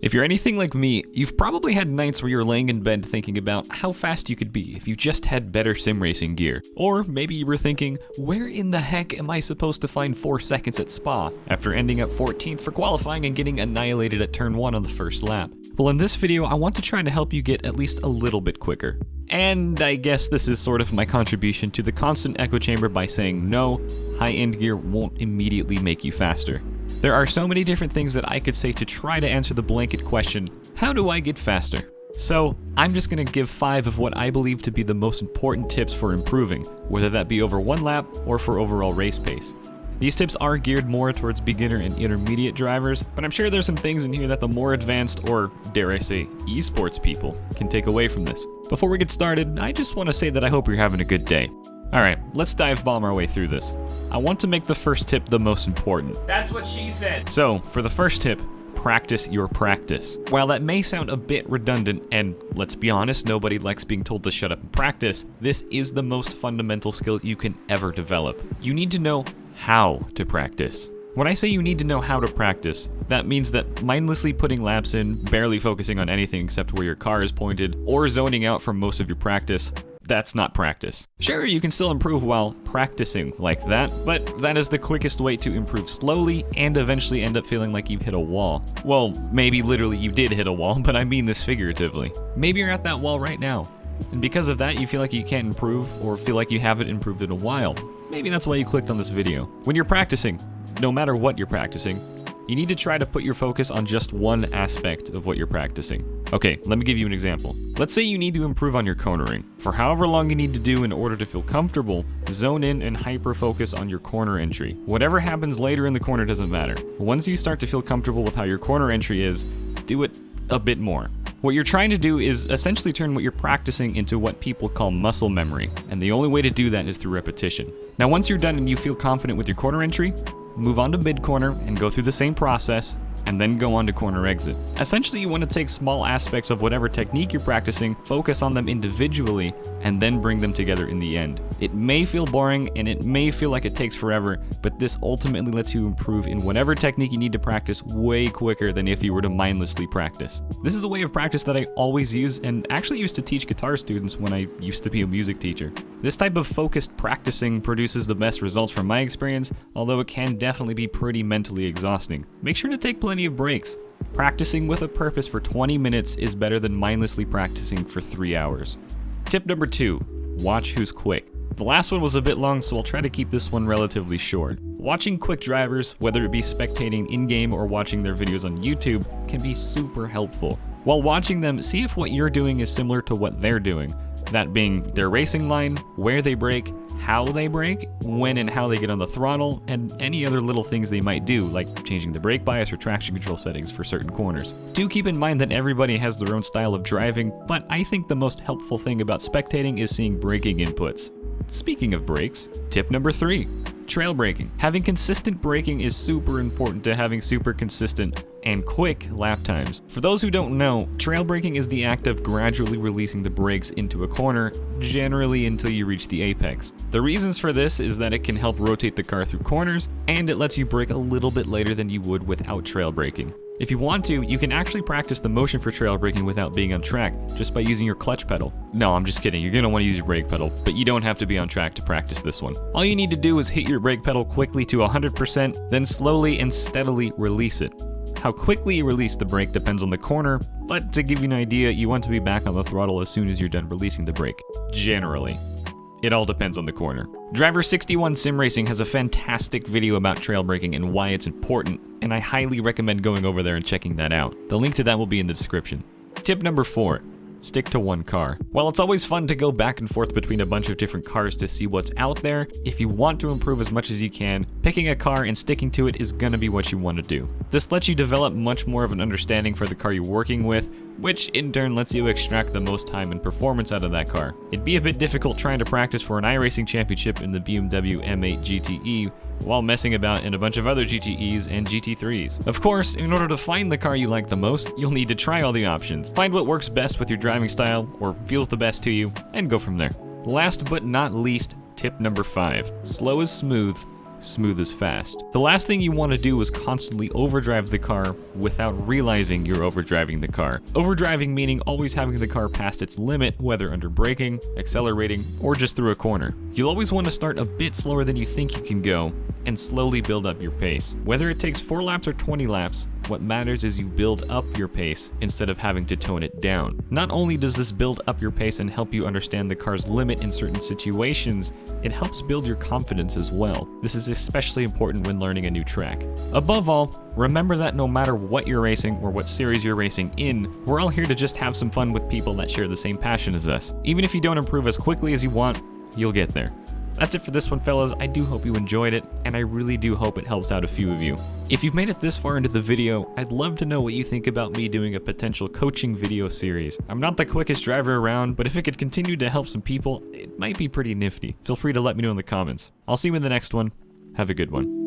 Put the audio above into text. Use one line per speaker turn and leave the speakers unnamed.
If you're anything like me, you've probably had nights where you're laying in bed thinking about how fast you could be if you just had better sim racing gear. Or maybe you were thinking, where in the heck am I supposed to find 4 seconds at Spa after ending up 14th for qualifying and getting annihilated at turn 1 on the first lap? Well, in this video, I want to try to help you get at least a little bit quicker. And I guess this is sort of my contribution to the constant echo chamber by saying no, high-end gear won't immediately make you faster. There are so many different things that I could say to try to answer the blanket question, how do I get faster? So, I'm just going to give 5 of what I believe to be the most important tips for improving, whether that be over 1 lap or for overall race pace. These tips are geared more towards beginner and intermediate drivers, but I'm sure there's some things in here that the more advanced, or dare I say, esports people, can take away from this. Before we get started, I just want to say that I hope you're having a good day. Alright, let's dive bomb our way through this. I want to make the first tip the most important.
That's what she said.
So, for the first tip, practice your practice. While that may sound a bit redundant, and let's be honest, nobody likes being told to shut up and practice, this is the most fundamental skill you can ever develop. You need to know how to practice. When I say you need to know how to practice, that means that mindlessly putting laps in, barely focusing on anything except where your car is pointed, or zoning out from most of your practice, that's not practice. Sure, you can still improve while practicing like that, but that is the quickest way to improve slowly and eventually end up feeling like you've hit a wall. Well, maybe literally you did hit a wall, but I mean this figuratively. Maybe you're at that wall right now, and because of that you feel like you can't improve or feel like you haven't improved in a while. Maybe that's why you clicked on this video. When you're practicing, no matter what you're practicing, you need to try to put your focus on just one aspect of what you're practicing. Okay, let me give you an example. Let's say you need to improve on your cornering. For however long you need to do in order to feel comfortable, zone in and hyper-focus on your corner entry. Whatever happens later in the corner doesn't matter. Once you start to feel comfortable with how your corner entry is, do it a bit more. What you're trying to do is essentially turn what you're practicing into what people call muscle memory, and the only way to do that is through repetition. Now once you're done and you feel confident with your corner entry, move on to mid-corner and go through the same process, and then go on to corner exit. Essentially, you want to take small aspects of whatever technique you're practicing, focus on them individually, and then bring them together in the end. It may feel boring, and it may feel like it takes forever, but this ultimately lets you improve in whatever technique you need to practice way quicker than if you were to mindlessly practice. This is a way of practice that I always use, and actually used to teach guitar students when I used to be a music teacher. This type of focused practicing produces the best results from my experience, although it can definitely be pretty mentally exhausting. Make sure to take plenty of breaks. Practicing with a purpose for 20 minutes is better than mindlessly practicing for 3 hours. Tip number 2, watch who's quick. The last one was a bit long, so I'll try to keep this one relatively short. Watching quick drivers, whether it be spectating in-game or watching their videos on YouTube, can be super helpful. While watching them, see if what you're doing is similar to what they're doing. That being their racing line, where they brake, how they brake, when and how they get on the throttle, and any other little things they might do, like changing the brake bias or traction control settings for certain corners. Do keep in mind that everybody has their own style of driving, but I think the most helpful thing about spectating is seeing braking inputs. Speaking of brakes, tip number 3, trail braking. Having consistent braking is super important to having super consistent and quick lap times. For those who don't know, trail braking is the act of gradually releasing the brakes into a corner, generally until you reach the apex. The reasons for this is that it can help rotate the car through corners, and it lets you brake a little bit later than you would without trail braking. If you want to, you can actually practice the motion for trail braking without being on track, just by using your clutch pedal. No, I'm just kidding, you're going to want to use your brake pedal, but you don't have to be on track to practice this one. All you need to do is hit your brake pedal quickly to 100%, then slowly and steadily release it. How quickly you release the brake depends on the corner, but to give you an idea, you want to be back on the throttle as soon as you're done releasing the brake. Generally. It all depends on the corner. Driver61 Sim Racing has a fantastic video about trail braking and why it's important, and I highly recommend going over there and checking that out. The link to that will be in the description. Tip number 4, stick to one car. While it's always fun to go back and forth between a bunch of different cars to see what's out there, if you want to improve as much as you can, picking a car and sticking to it is gonna be what you want to do. This lets you develop much more of an understanding for the car you're working with, which in turn lets you extract the most time and performance out of that car. It'd be a bit difficult trying to practice for an iRacing championship in the BMW M8 GTE while messing about in a bunch of other GTEs and GT3s. Of course, in order to find the car you like the most, you'll need to try all the options. Find what works best with your driving style, or feels the best to you, and go from there. Last but not least, tip number 5. Slow is smooth, smooth is fast. The last thing you want to do is constantly overdrive the car without realizing you're overdriving the car. Overdriving meaning always having the car past its limit, whether under braking, accelerating, or just through a corner. You'll always want to start a bit slower than you think you can go, and slowly build up your pace. Whether it takes 4 laps or 20 laps, what matters is you build up your pace instead of having to tone it down. Not only does this build up your pace and help you understand the car's limit in certain situations, it helps build your confidence as well. This is especially important when learning a new track. Above all, remember that no matter what you're racing or what series you're racing in, we're all here to just have some fun with people that share the same passion as us. Even if you don't improve as quickly as you want, you'll get there. That's it for this one, fellas. I do hope you enjoyed it, and I really do hope it helps out a few of you. If you've made it this far into the video, I'd love to know what you think about me doing a potential coaching video series. I'm not the quickest driver around, but if it could continue to help some people, it might be pretty nifty. Feel free to let me know in the comments. I'll see you in the next one. Have a good one.